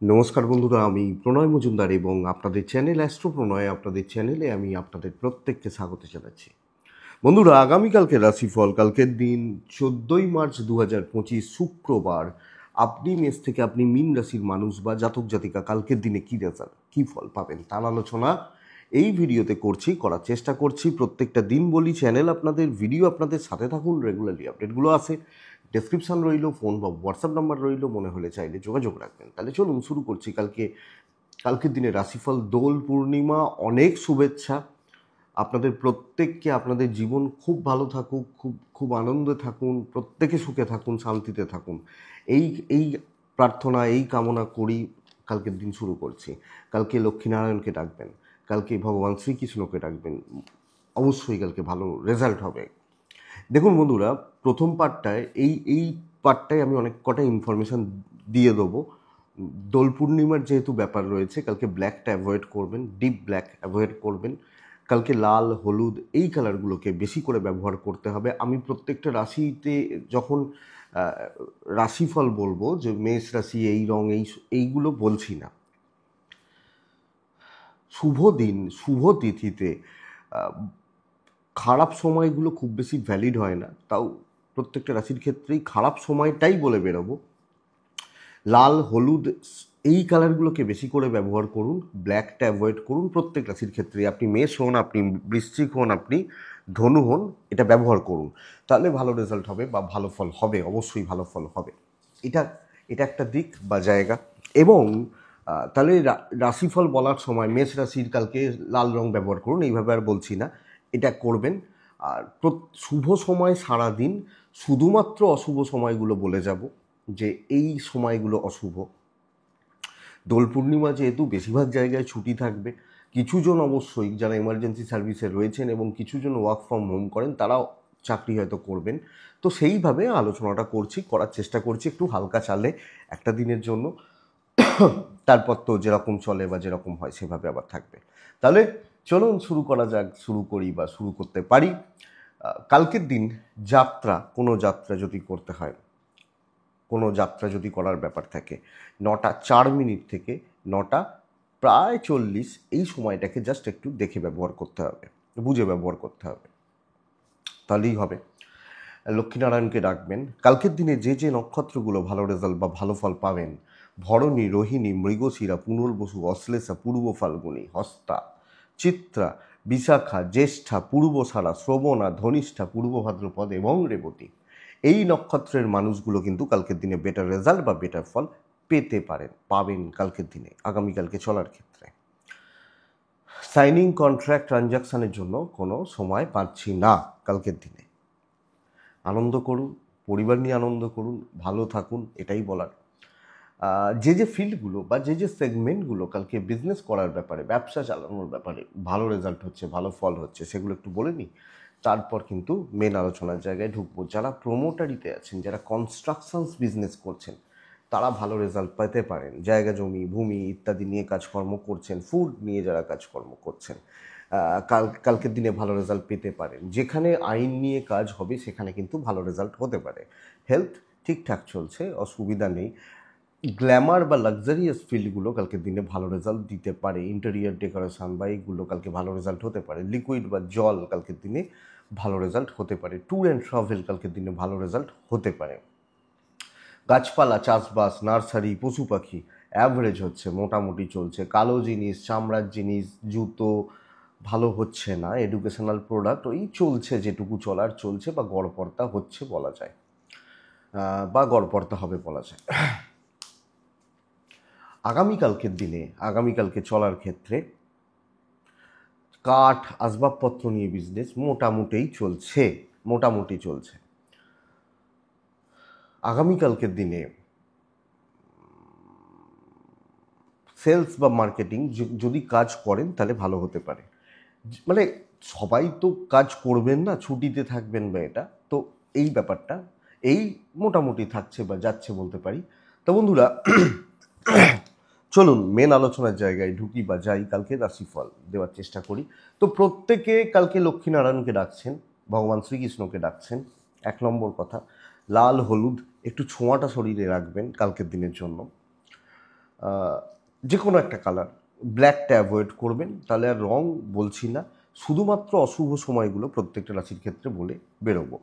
নমস্কার বন্ধুরা, আমি প্রণয় মজুমদার এবং আপনাদের চ্যানেল অ্যাস্ট্রো প্রণয়, আপনাদের চ্যানেলে আমি আপনাদের প্রত্যেককে স্বাগত জানাচ্ছি। বন্ধুরা, আগামীকালকে রাশিফল, কালকের দিন 14ই মার্চ 2025 শুক্রবার, আপনি মেষ থেকে আপনি মীন রাশির মানুষ বা জাতক জাতিকা কালকের দিনে কী রেজাল্ট, কী ফল পাবেন তার আলোচনা এই ভিডিওতে করার চেষ্টা করছি। প্রত্যেকটা দিন বলি, চ্যানেল আপনাদের, ভিডিও আপনাদের, সাথে থাকুন, রেগুলারলি আপডেটগুলো আসে। ডেসক্রিপশান রইল, ফোন বা হোয়াটসঅ্যাপ নাম্বার রইল, মনে হলে চাইলে যোগাযোগ রাখবেন। তাহলে চলুন শুরু করছি। কালকের দিনে রাশিফল, দোল পূর্ণিমা, অনেক শুভেচ্ছা আপনাদের প্রত্যেককে। আপনাদের জীবন খুব ভালো থাকুক, খুব খুব আনন্দে থাকুন, প্রত্যেকে সুখে থাকুন, শান্তিতে থাকুন, এই এই প্রার্থনা, এই কামনা করি কালকের দিন শুরু করছি। কালকে লক্ষ্মীনারায়ণকে ডাকবেন, কালকে ভগবান শ্রীকৃষ্ণকে ডাকবেন, অবশ্যই কালকে ভালো রেজাল্ট হবে। দেখুন বন্ধুরা, প্রথম পার্টটায় এই পার্টটায় আমি অনেক কটা ইনফরমেশান দিয়ে দেবো। দোল পূর্ণিমার যেহেতু ব্যাপার রয়েছে, কালকে ব্ল্যাকটা অ্যাভয়েড করবেন, ডিপ ব্ল্যাক অ্যাভয়েড করবেন। কালকে লাল, হলুদ এই কালারগুলোকে বেশি করে ব্যবহার করতে হবে। আমি প্রত্যেকটা রাশিতে যখন রাশিফল বলবো, যে মেষ রাশি এই রং, এইগুলো বলছি না। শুভ দিন, শুভ তিথিতে খারাপ সময়গুলো খুব বেশি ভ্যালিড হয় না, তাও প্রত্যেকটা রাশির ক্ষেত্রেই খারাপ সময়টাই বলে বেরোবো। লাল, হলুদ এই কালারগুলোকে বেশি করে ব্যবহার করুন, ব্ল্যাকটা অ্যাভয়েড করুন প্রত্যেক রাশির ক্ষেত্রে। আপনি মেষ হন, আপনি বৃশ্চিক হন, আপনি ধনু হন, এটা ব্যবহার করুন, তাহলে ভালো রেজাল্ট হবে বা ভালো ফল হবে, অবশ্যই ভালো ফল হবে। এটা এটা একটা দিক বা জায়গা। এবং তাহলে রাশিফল বলার সময় মেষ রাশির কালকে লাল রং ব্যবহার করুন, এইভাবে আর বলছি না, এটা করবেন। আর শুভ সময় সারা দিন, শুধুমাত্র অশুভ সময়গুলো বলে যাব যে এই সময়গুলো অশুভ। দোল পূর্ণিমা যেহেতু বেশিরভাগ জায়গায় ছুটি থাকবে, কিছুজন অবশ্যই যারা এমার্জেন্সি সার্ভিসে রয়েছেন এবং কিছুজন ওয়ার্ক ফ্রম হোম করেন, তারাও চাকরি হয়তো করবেন। তো সেইভাবে আলোচনাটা করার চেষ্টা করছি একটু হালকা চালে একটা দিনের জন্য। তারপর তো যেরকম চলে বা যেরকম হয় সেভাবে আবার থাকবে। তাহলে চলুন শুরু করা যাক, শুরু করি বা শুরু করতে পারি। কালকের দিন কোনো যাত্রা যদি করতে হয়, কোনো যাত্রা যদি করার ব্যাপার থাকে, 9টা 4 মিনিট থেকে 9টা প্রায় 40 এই সময়টাকে জাস্ট একটু দেখে ব্যবহার করতে হবে, বুঝে ব্যবহার করতে হবে, তাহলেই হবে। লক্ষ্মীনারায়ণকে ডাকবেন। কালকের দিনে যে যে নক্ষত্রগুলো ভালো রেজাল্ট বা ভালো ফল পাবেন: ভরণী, রোহিণী, মৃগশিরা, পুনর্বসু, অশ্লেষা, পূর্ব ফাল্গুনী, হস্তা, চিত্রা, বিশাখা, জ্যেষ্ঠা, পূর্বসারা, শ্রবণা, ধনিষ্ঠা, পূর্ব ভাদ্রপদ এবং রেবতী। এই নক্ষত্রের মানুষগুলো কিন্তু কালকের দিনে বেটার রেজাল্ট বা বেটার ফল পাবেন কালকের দিনে, আগামীকালকে চলার ক্ষেত্রে। সাইনিং কন্ট্রাক্ট ট্রানজাকশানের জন্য কোনো সময় পাচ্ছি না কালকের দিনে। আনন্দ করুন, পরিবার নিয়ে আনন্দ করুন, ভালো থাকুন, এটাই বলার। যে ফিল্ডগুলো বা যে সেগমেন্টগুলো কালকে বিজনেস করার ব্যাপারে, ব্যবসা চালানোর ব্যাপারে ভালো রেজাল্ট হচ্ছে, ভালো ফল হচ্ছে, সেগুলো একটু বলে নিই, তারপর কিন্তু মেন আলোচনার জায়গায় ঢুকবো। যারা প্রোমোটারিতে আছেন, যারা কনস্ট্রাকশনস বিজনেস করছেন, তারা ভালো রেজাল্ট পেতে পারেন। জায়গা জমি, ভূমি ইত্যাদি নিয়ে কাজকর্ম করছেন, ফুড নিয়ে যারা কাজকর্ম করছেন, কালকের দিনে ভালো রেজাল্ট পেতে পারেন। যেখানে আইন নিয়ে কাজ হবে সেখানে কিন্তু ভালো রেজাল্ট হতে পারে। হেলথ ঠিকঠাক চলছে, অসুবিধা নেই। গ্ল্যামার বা লাক্সারিয়াস ফিল্ডগুলো কালকের দিনে ভালো রেজাল্ট দিতে পারে। ইন্টেরিয়ার ডেকোরেশন বা এইগুলো কালকে ভালো রেজাল্ট হতে পারে। লিকুইড বা জল কালকের দিনে ভালো রেজাল্ট হতে পারে। ট্যুর অ্যান্ড ট্রাভেল কালকের দিনে ভালো রেজাল্ট হতে পারে। গাছপালা, চাষবাস, নার্সারি, পশু পাখি অ্যাভারেজ হচ্ছে, মোটামুটি চলছে। কালো জিনিস, চামড়ার জিনিস, জুতো ভালো হচ্ছে না। এডুকেশনাল প্রোডাক্ট ওই চলছে, যেটুকু চলার চলছে, বা গড়পড়তা হচ্ছে বলা যায়, বা গড়পড়তা হবে বলা যায়। আগামীকালকে চলার ক্ষেত্রে কাঠ, আসবাবপত্র নিয়ে বিজনেস মোটামুটি চলছে। আগামীকালকের দিনে সেলস বা মার্কেটিং যদি কাজ করেন তাহলে ভালো হতে পারে। মানে সবাই তো কাজ করবেন না, ছুটিতে থাকবেন বা এটা তো, এই ব্যাপারটা এই মোটামুটি থাকছে বা যাচ্ছে বলতে পারি। তো বন্ধুরা, চলুন মেন আলোচনার জায়গায় ঢুকি বা যাই, কালকে রাশিফল দেওয়ার চেষ্টা করি। তো প্রত্যেকে কালকে লক্ষ্মীনারায়ণকে ডাকছেন, ভগবান শ্রীকৃষ্ণকে ডাকছেন, 1 নম্বর কথা। লাল, হলুদ একটু ছোঁয়াটা শরীরে রাখবেন কালকের দিনের জন্য। যে কোনো একটা কালার, ব্ল্যাকটা অ্যাভয়েড করবেন, তাহলে আর রং বলছি না, শুধুমাত্র অশুভ সময়গুলো প্রত্যেকটা রাশির ক্ষেত্রে বলে বেরোবো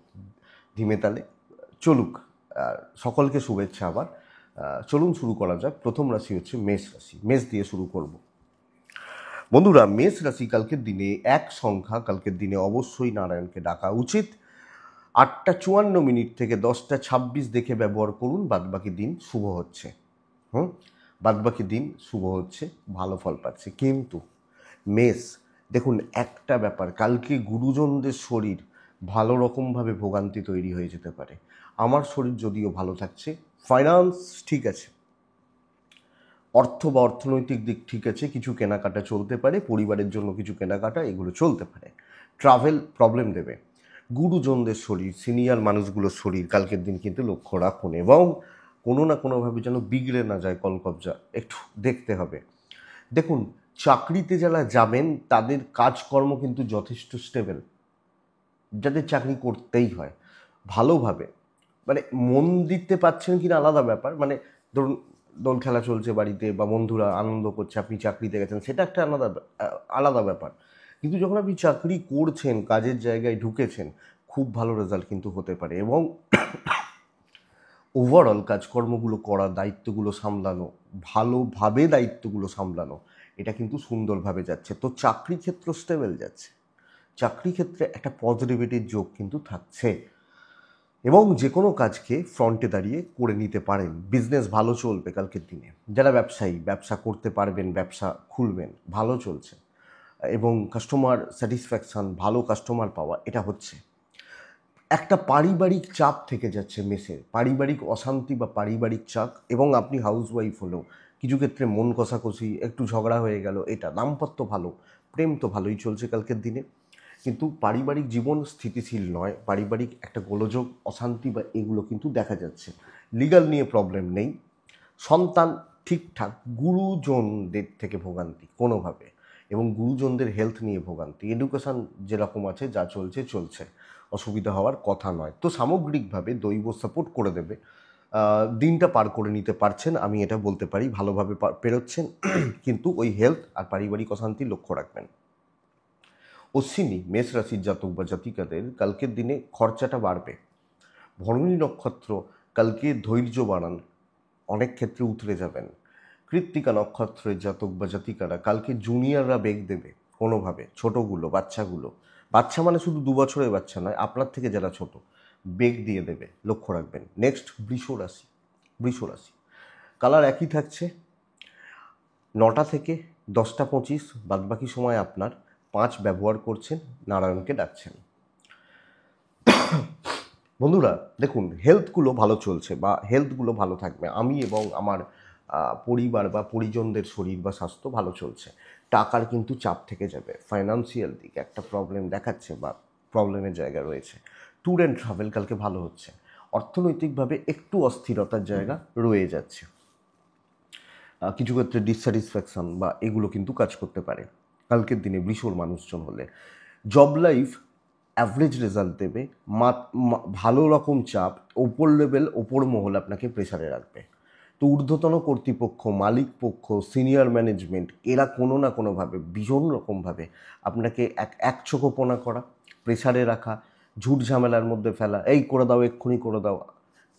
ধীমে তালে। চলুক, আর সকলকে শুভেচ্ছা আবার। চলুন শুরু করা যাক। প্রথম রাশি হচ্ছে মেষ রাশি। মেষ দিয়ে শুরু করব। বন্ধুরা, মেষ রাশি কালকের দিনে এক সংখ্যা, কালকের দিনে অবশ্যই নারায়ণকে ডাকা উচিত। 8:54 থেকে 10:26 দেখে ব্যবহার করুন, বাদবাকি দিন শুভ হচ্ছে। বাদবাকি দিন শুভ হচ্ছে, ভালো ফল পাচ্ছে। কিন্তু মেষ, দেখুন একটা ব্যাপার, কালকে গুরুজনদের শরীর ভালো রকমভাবে ভোগান্তি তৈরি হয়ে যেতে পারে। আমার শরীর যদিও ভালো থাকছে, ফাইন্যান্স ঠিক আছে, অর্থ বা অর্থনৈতিক দিক ঠিক আছে, কিছু কেনাকাটা চলতে পারে, পরিবারের জন্য কিছু কেনাকাটা এগুলো চলতে পারে। ট্রাভেল প্রবলেম দেবে। গুরুজনদের শরীর, সিনিয়র মানুষগুলোর শরীর কালকের দিন কিন্তু লক্ষ্য রাখুন, এবং কোনো না কোনোভাবে যেন বিগড়ে না যায় কলকবজা, একটু দেখতে হবে। দেখুন, চাকরিতে যারা যাবেন তাদের কাজকর্ম কিন্তু যথেষ্ট স্টেবল, যাদের চাকরি করতেই হয় ভালোভাবে, মানে মন দিতে পারছেন কিনা আলাদা ব্যাপার, মানে ধরুন দোল খেলা চলছে বাড়িতে বা বন্ধুরা আনন্দ করছে, আপনি চাকরিতে গেছেন, সেটা একটা আলাদা ব্যাপার। কিন্তু যখন আপনি চাকরি করছেন, কাজের জায়গায় ঢুকেছেন, খুব ভালো রেজাল্ট কিন্তু হতে পারে, এবং ওভারঅল কাজকর্মগুলো করা, দায়িত্বগুলো সামলানো, ভালোভাবে দায়িত্বগুলো সামলানো, এটা কিন্তু সুন্দরভাবে যাচ্ছে। তো চাকরি ক্ষেত্র স্টেবল যাচ্ছে, চাকরি ক্ষেত্রে একটা পজিটিভিটির যোগ কিন্তু থাকছে, এবং যে কোনো কাজকে ফ্রন্টে দাঁড়িয়ে করে নিতে পারেন। বিজনেস ভালো চলবে কালকের দিনে। যারা ব্যবসায়ী, ব্যবসা করতে পারবেন, ব্যবসা খুলবেন, ভালো চলছে, এবং কাস্টমার স্যাটিসফ্যাকশান, ভালো কাস্টমার পাওয়া, এটা হচ্ছে। একটা পারিবারিক চাপ থেকে যাচ্ছে মেসের, পারিবারিক অশান্তি বা পারিবারিক চাপ, এবং আপনি হাউসওয়াইফ হলেও কিছু ক্ষেত্রে মন কষাকষি, একটু ঝগড়া হয়ে গেল, এটা। দাম্পত্য ভালো, প্রেম তো ভালোই চলছে কালকের দিনে, কিন্তু পারিবারিক জীবন স্থিতিশীল নয়, পারিবারিক একটা গোলযোগ, অশান্তি বা এগুলো কিন্তু দেখা যাচ্ছে। লিগাল নিয়ে প্রবলেম নেই, সন্তান ঠিকঠাক, গুরুজনদের থেকে ভোগান্তি কোনোভাবে, এবং গুরুজনদের হেলথ নিয়ে ভোগান্তি। এডুকেশান যেরকম আছে, যা চলছে চলছে, অসুবিধা হওয়ার কথা নয়। তো সামগ্রিকভাবে দৈব সাপোর্ট করে দেবে, দিনটা পার করে নিতে পারছেন, আমি এটা বলতে পারি, ভালোভাবে পেরোচ্ছেন। কিন্তু ওই হেলথ আর পারিবারিক অশান্তি লক্ষ্য রাখবেন। অশ্বিনী, মেষ রাশির জাতক বা জাতিকাদের কালকের দিনে খরচাটা বাড়বে। ভরণী নক্ষত্র, কালকে ধৈর্য বাড়ান, অনেক ক্ষেত্রে উতরে যাবেন। কৃত্তিকা নক্ষত্রের জাতক বা জাতিকারা কালকে জুনিয়ররা বেগ দেবে কোনোভাবে, ছোটোগুলো, বাচ্চাগুলো, বাচ্চা মানে শুধু 2 বছরের বাচ্চা নয়, আপনার থেকে যারা ছোট, বেগ দিয়ে দেবে, লক্ষ্য রাখবেন। নেক্সট বৃষ রাশি। বৃষ রাশি কালার একই থাকছে, 9টা থেকে 10:25, বাদবাকি সময় আপনার 5 ব্যবহার করছেন, নারায়ণকে ডাকছেন। বন্ধুরা দেখুন, হেলথগুলো ভালো চলছে বা হেলথগুলো ভালো থাকবে, আমি এবং আমার পরিবার বা পরিজনদের শরীর বা স্বাস্থ্য ভালো চলছে। টাকার কিন্তু চাপ থেকে যাবে, ফাইন্যান্সিয়াল দিকে একটা প্রবলেম দেখাচ্ছে বা প্রবলেমের জায়গা রয়েছে। ট্যুর অ্যান্ড ট্রাভেল কালকে ভালো হচ্ছে, অর্থনৈতিকভাবে একটু অস্থিরতার জায়গা রয়ে যাচ্ছে, কিছু ক্ষেত্রে ডিসস্যাটিসফ্যাকশন বা এগুলো কিন্তু কাজ করতে পারে কালকের দিনে বৃষর মানুষজন হলে। জব লাইফ অ্যাভারেজ রেজাল্ট দেবে, ভালো রকম চাপ, ওপর লেভেল, ওপর মহল আপনাকে প্রেসারে রাখবে। তো ঊর্ধ্বতন কর্তৃপক্ষ, মালিক পক্ষ, সিনিয়র ম্যানেজমেন্ট, এরা কোনো না কোনোভাবে ভীষণ রকমভাবে আপনাকে একচোখোপনা করা, প্রেসারে রাখা, ঝুট ঝামেলার মধ্যে ফেলা, এই করে দাও, এক্ষুনি করে দাও,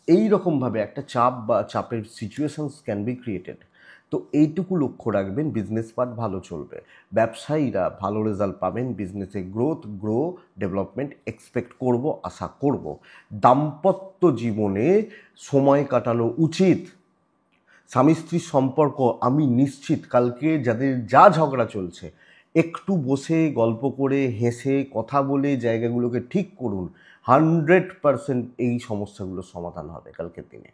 এই রকমভাবে একটা চাপ বা চাপের সিচুয়েশনস ক্যান বি ক্রিয়েটেড। তো এইটুকু লক্ষ্য রাখবেন, বিজনেস পার্ট ভালো চলবে, ব্যবসায়ীরা ভালো রেজাল্ট পাবেন, বিজনেসে গ্রো ডেভেলপমেন্ট এক্সপেক্ট করব, আশা করব। দাম্পত্য জীবনে সময় কাটানো উচিত, স্বামী স্ত্রীর সম্পর্ক, আমি নিশ্চিত কালকে যাদের যা ঝগড়া চলছে, একটু বসে গল্প করে হেসে কথা বলে জায়গাগুলোকে ঠিক করুন, 100% এই সমস্যাগুলোর সমাধান হবে কালকের দিনে।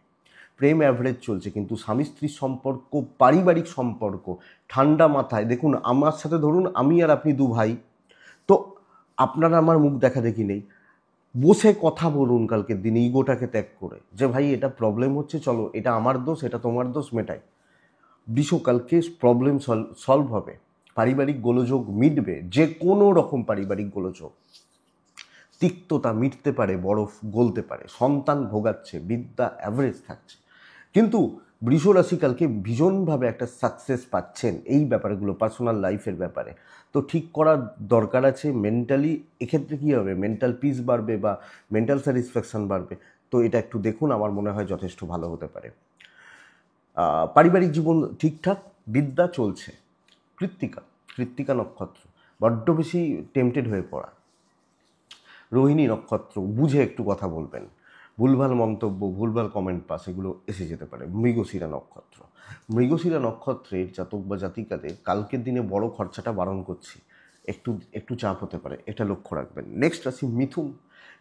প্রেম অ্যাভারেজ চলছে, কিন্তু স্বামী স্ত্রীর সম্পর্ক, পারিবারিক সম্পর্ক ঠান্ডা মাথায় দেখুন। আমার সাথে ধরুন আমি আর আপনি 2 ভাই, তো আপনারা আমার মুখ দেখা দেখি নেই, বসে কথা বলুন কালকের দিনে, ইগোটাকে ত্যাগ করে, যে ভাই এটা প্রবলেম হচ্ছে, চলো এটা আমার দোষ, এটা তোমার দোষ, মেটাই। কালকে প্রবলেম সলভ হবে, পারিবারিক গোলযোগ মিটবে, যে কোনো রকম পারিবারিক গোলযোগ, তিক্ততা মিটতে পারে, বরফ গলতে পারে। সন্তান ভোগাচ্ছে, বিদ্যা অ্যাভারেজ থাকছে, কিন্তু বৃষ রাশি কালকে ভীষণভাবে একটা সাকসেস পাচ্ছেন এই ব্যাপারগুলো, পার্সোনাল লাইফের ব্যাপারে। তো ঠিক করার দরকার আছে মেন্টালি। এক্ষেত্রে কী হবে, মেন্টাল পিস বাড়বে বা মেন্টাল স্যাটিসফ্যাকশান বাড়বে। তো এটা একটু দেখুন, আমার মনে হয় যথেষ্ট ভালো হতে পারে। পারিবারিক জীবন ঠিকঠাক, বিদ্যা চলছে। কৃত্তিকা, কৃত্তিকা নক্ষত্র বড্ড বেশি টেম্পটেড হয়ে পড়া। রোহিণী নক্ষত্র, বুঝে একটু কথা বলবেন। ভুলভাল মন্তব্য, ভুলভাল কমেন্ট পাস এগুলো এসে যেতে পারে। মৃগশিরা নক্ষত্র, মৃগশিরা নক্ষত্রের জাতক বা জাতিকাদের কালকের দিনে বড় খরচাটা বারণ করছি, একটু একটু চাপ হতে পারে, এটা লক্ষ্য রাখবেন। নেক্সট রাশি মিথুন।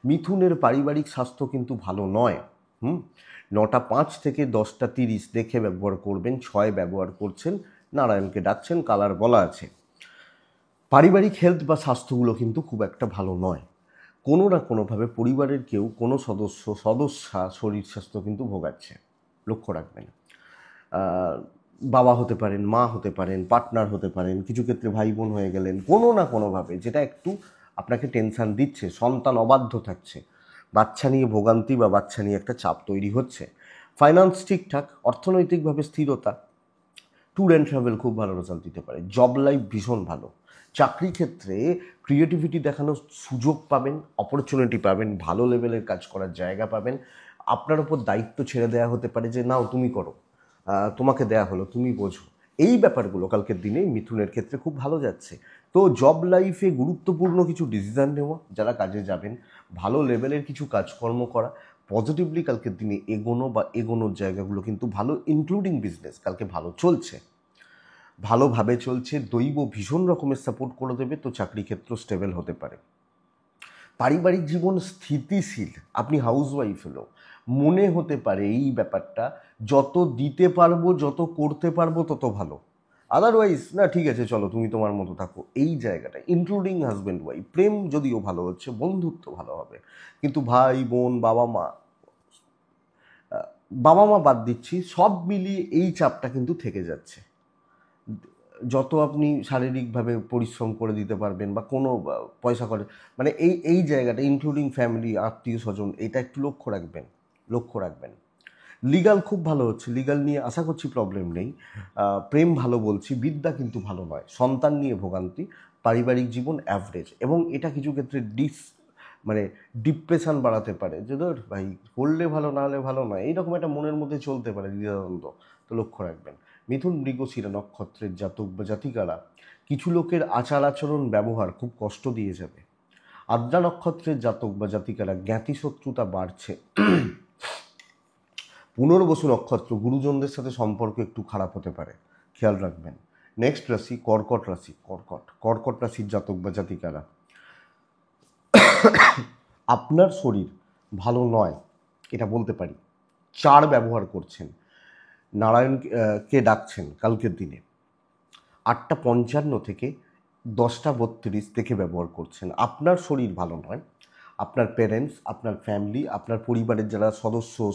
মিথুনের পারিবারিক স্বাস্থ্য কিন্তু ভালো নয়। 9টা 5 থেকে 10টা 30 দেখে ব্যবহার করবেন। 6 ব্যবহার করছেন, নারায়ণকে ডাকছেন, কালার বলা আছে। পারিবারিক হেলথ বা স্বাস্থ্যগুলো কিন্তু খুব একটা ভালো নয়। কোনো না কোনোভাবে পরিবারের কেউ, কোনো সদস্যা শরীর স্বাস্থ্য কিন্তু ভোগাচ্ছে, লক্ষ্য রাখবেন। বাবা হতে পারেন, মা হতে পারেন, পার্টনার হতে পারেন, কিছু ক্ষেত্রে ভাই বোন হয়ে গেলেন, কোনো না কোনোভাবে যেটা একটু আপনাকে টেনশান দিচ্ছে। সন্তান অবাধ্য থাকছে, বাচ্চা নিয়ে ভোগান্তি বা বাচ্চা নিয়ে একটা চাপ তৈরি হচ্ছে। ফাইন্যান্স ঠিকঠাক, অর্থনৈতিকভাবে স্থিরতা। ট্যুর অ্যান্ড ট্রাভেল খুব ভালো রেজাল্ট দিতে পারে। জব লাইফ ভীষণ ভালো। চাকরি ক্ষেত্রে ক্রিয়েটিভিটি দেখানোর সুযোগ পাবেন, অপরচুনিটি পাবেন, ভালো লেভেলের কাজ করার জায়গা পাবেন। আপনার ওপর দায়িত্ব ছেড়ে দেওয়া হতে পারে যে নাও তুমি করো, তোমাকে দেয়া হলো, তুমি বোঝো। এই ব্যাপারগুলো কালকের দিনে মিথুনের ক্ষেত্রে খুব ভালো যাচ্ছে। তো জব লাইফে গুরুত্বপূর্ণ কিছু ডিসিশান নেওয়া, যারা কাজে যাবেন, ভালো লেভেলের কিছু কাজকর্ম করা, পজিটিভলি কালকের দিনে এগোনো বা এগোনোর জায়গাগুলো কিন্তু ভালো, ইনক্লুডিং বিজনেস কালকে ভালো চলছে, ভালোভাবে চলছে। দৈব ভীষণ রকমের সাপোর্ট করে দেবে, তো চাকরি ক্ষেত্র স্টেবল হতে পারে। পারিবারিক জীবন স্থিতিশীল। আপনি হাউসওয়াইফ হলেও মনে হতে পারে এই ব্যাপারটা, যত দিতে পারবো, যত করতে পারবো তত ভালো। আদারওয়াইজ না, ঠিক আছে চলো তুমি তোমার মতো থাকো। এই জায়গাটা ইনক্লুডিং হাজব্যান্ড ওয়াইফ, প্রেম যদিও ভালো হচ্ছে, বন্ধুত্ব ভালো হবে, কিন্তু ভাই বোন, বাবা মা বাদ দিচ্ছি, সব মিলিয়ে এই চাপটা কিন্তু থেকে যাচ্ছে। যত আপনি শারীরিকভাবে পরিশ্রম করে দিতে পারবেন বা কোনো পয়সা করে, মানে এই জায়গাটা ইনক্লুডিং ফ্যামিলি, আত্মীয় স্বজন, এটা একটু লক্ষ্য রাখবেন। লিগাল খুব ভালো হচ্ছে, লিগাল নিয়ে আশা করছি প্রবলেম নেই। প্রেম ভালো বলছি, বিদ্যা কিন্তু ভালো নয়। সন্তান নিয়ে ভোগান্তি। পারিবারিক জীবন অ্যাভারেজ, এবং এটা কিছু ক্ষেত্রে মানে ডিপ্রেশন বাড়াতে পারে, যে ধর ভাই করলে ভালো, না হলে ভালো নয়, এইরকম একটা মনের মধ্যে চলতে পারে দ্বিধাদ্বন্দ্ব। তো লক্ষ্য রাখবেন। মিথুন মৃগশিরা নক্ষত্রের জাতক বা জাতিকারা, কিছু লোকের আচার আচরণ ব্যবহার খুব কষ্ট দিয়ে যাবে। আদ্রা নক্ষত্রের জাতক বা জাতিকারা, জ্ঞাতি শত্রুতা বাড়ছে। পুনর্বসু নক্ষত্র, গুরুজনদের সাথে সম্পর্ক একটু খারাপ হতে পারে, খেয়াল রাখবেন। নেক্সট রাশি কর্কট রাশি। কর্কট রাশির জাতক বা জাতিকারা, আপনার শরীর ভালো নয়, এটা বলতে পারি। 4 ব্যবহার করছেন, নারায়ণকে ডাকছেন কালকের দিনে। 8টা 55 থেকে 10টা 32 দেখে ব্যবহার করছেন। আপনার শরীর ভালো নয়, আপনার প্যারেন্টস, আপনার ফ্যামিলি, আপনার পরিবারের যারা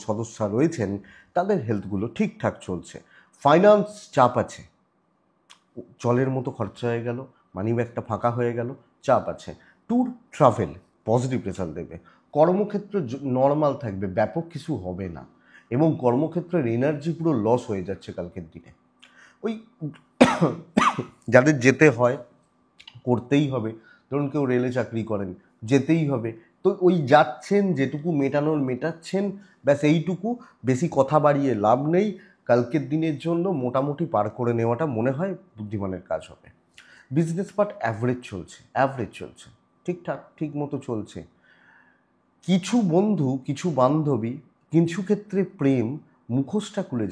সদস্যা রয়েছেন, তাদের হেলথগুলো ঠিকঠাক চলছে। ফাইন্যান্স চাপ আছে, জলের মতো খরচা হয়ে গেল, মানি ব্যাগটা ফাঁকা হয়ে গেল, চাপ আছে। ট্যুর ট্রাভেল পজিটিভ রেজাল্ট দেবে। কর্মক্ষেত্র নর্মাল থাকবে, ব্যাপক কিছু হবে না, এবং কর্মক্ষেত্রের এনার্জি পুরো লস হয়ে যাচ্ছে কালকের দিনে। ওই যাদের যেতে হয়, করতেই হবে, ধরুন কেউ রেলে চাকরি করেন, যেতেই হবে, তো ওই যাচ্ছেন, যেটুকু মেটাচ্ছেন, ব্যাস এইটুকু, বেশি কথা বাড়িয়ে লাভ নেই। কালকের দিনের জন্য মোটামুটি পার করে নেওয়াটা মনে হয় বুদ্ধিমানের কাজ হবে। বিজনেস পার্ট অ্যাভারেজ চলছে, ঠিকঠাক ঠিক মতো চলছে। কিছু বন্ধু, কিছু বান্ধবী, কিছু ক্ষেত্রে প্রেম মুখোশটা খুলে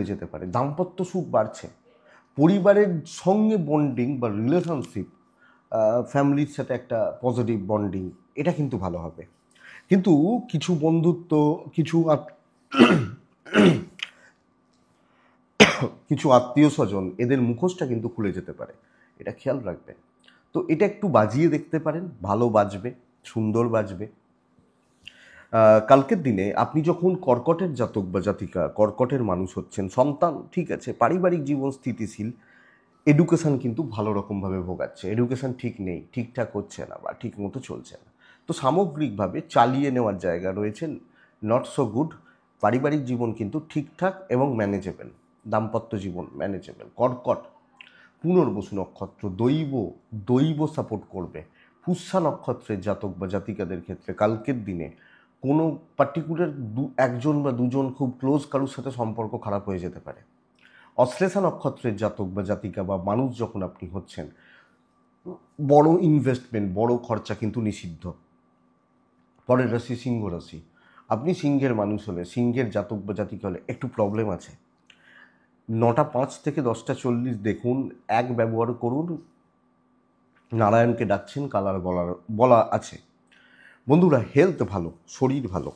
যেতে পারে। দাম্পত্য সুখ বাড়ছে। পরিবারের সঙ্গে বন্ডিং বা রিলেশনশিপ, ফ্যামিলির সাথে একটা পজিটিভ বন্ডিং, এটা কিন্তু ভালো হবে। কিন্তু কিছু বন্ধুত্ব, কিছু আত্মীয় স্বজন, এদের মুখোশটা কিন্তু খুলে যেতে পারে, এটা খেয়াল রাখবেন। তো এটা একটু বাজিয়ে দেখতে পারেন, ভালো বাজবে, সুন্দর বাজবে। কালকের দিনে আপনি যখন কর্কটের জাতক বা জাতিকা, কর্কটের মানুষ হচ্ছেন, সন্তান ঠিক আছে, পারিবারিক জীবন স্থিতিশীল, এডুকেশান কিন্তু ভালো রকমভাবে ভোগাচ্ছে। এডুকেশান ঠিক নেই, ঠিকঠাক হচ্ছে না বা ঠিক মতো চলছে না। তো সামগ্রিকভাবে চালিয়ে নেওয়ার জায়গা রয়েছে, নট সো গুড। পারিবারিক জীবন কিন্তু ঠিকঠাক এবং ম্যানেজেবল, দাম্পত্য জীবন ম্যানেজেবল। কর্কট, পুনর্বসু নক্ষত্র, দৈব সাপোর্ট করবে। পুষ্যা নক্ষত্রের জাতক বা জাতিকাদের ক্ষেত্রে কালকের দিনে কোনো পার্টিকুলার একজন বা দুজন খুব ক্লোজ কারোর সাথে সম্পর্ক খারাপ হয়ে যেতে পারে। অশ্লেষা নক্ষত্রের জাতক বা জাতিকা বা মানুষ যখন আপনি হচ্ছেন, বড় ইনভেস্টমেন্ট, বড় খরচা কিন্তু নিষিদ্ধ। পরের রাশি সিংহ রাশি। আপনি সিংহের মানুষ হলে, সিংহের জাতক বা জাতিকা হলে একটু প্রবলেম আছে। 9:05 থেকে 10:40 দেখুন, ব্যবহার করুন, নারায়ণকে ডাকছেন, কালার বলা আছে। বন্ধুরা, হেলথ ভালো, শরীর ভালো,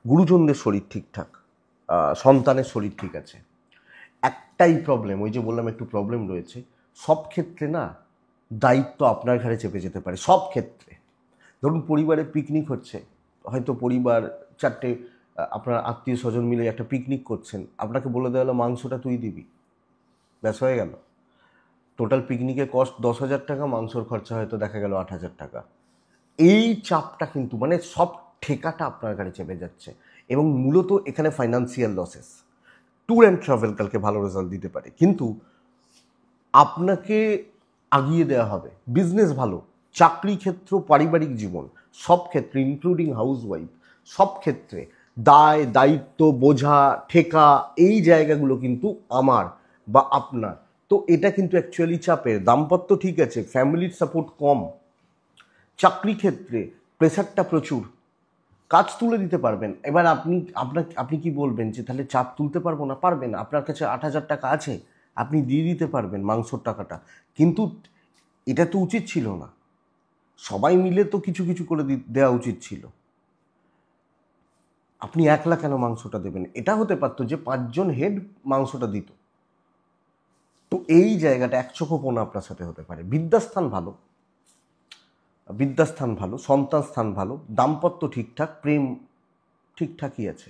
গুরুজনদের শরীর ঠিকঠাক, সন্তানের শরীর ঠিক আছে। একটাই প্রবলেম, ওই যে বললাম একটু প্রবলেম রয়েছে, সব ক্ষেত্রে না দায়িত্ব আপনার ঘাড়ে চেপে যেতে পারে। সব ক্ষেত্রে ধরুন পরিবারে পিকনিক হচ্ছে, হয়তো পরিবার 4টে আপনার আত্মীয় স্বজন মিলে একটা পিকনিক করছেন, আপনাকে বলে দেওয়া হলো মাংসটা তুই দিবি, ব্যাস হয়ে গেল। টোটাল পিকনিকের কস্ট 10,000 টাকা, মাংসর খরচা হয়তো দেখা গেল 8,000 টাকা। এই চাপটা কিন্তু মানে সব ঠেকাটা আপনার ঘাড়ে চেপে যাচ্ছে, এবং মূলত এখানে financial losses. Tour and travel কালকে ভালো রেজাল্ট দিতে পারে, কিন্তু আপনাকে আগিয়ে দেওয়া হবে। বিজনেস ভালো, চাকরি ক্ষেত্র, পারিবারিক জীবন, সব ক্ষেত্রে ইনক্লুডিং হাউসওয়াইফ, সব ক্ষেত্রে দায় দায়িত্ব, বোঝা, ঠেকা, এই জায়গাগুলো কিন্তু আমার বা আপনার। তো এটা কিন্তু অ্যাকচুয়ালি চাপের। দাম্পত্য ঠিক আছে, ফ্যামিলির সাপোর্ট কম। চাকরি ক্ষেত্রে প্রেশারটা প্রচুর, কাজ তুলে দিতে পারবেন। এবার আপনি কি বলবেন যে তাহলে চাপ তুলতে পারবো না? পারবেন। আপনার কাছে 8,000 টাকা আছে, আপনি দিয়ে দিতে পারবেন মাংসর টাকাটা। কিন্তু এটা তো উচিত ছিল না, সবাই মিলে তো কিছু কিছু করে দেওয়া উচিত ছিল। আপনি একলা কেন মাংসটা দেবেন? এটা হতে পারতো যে 5জন হেড মাংসটা দিত। তো এই জায়গাটা একচোখোপনা আপনার সাথে হতে পারে। বিদ্যাস্থান ভালো, সন্তান স্থান ভালো, দাম্পত্য ঠিকঠাক, প্রেম ঠিকঠাকই আছে।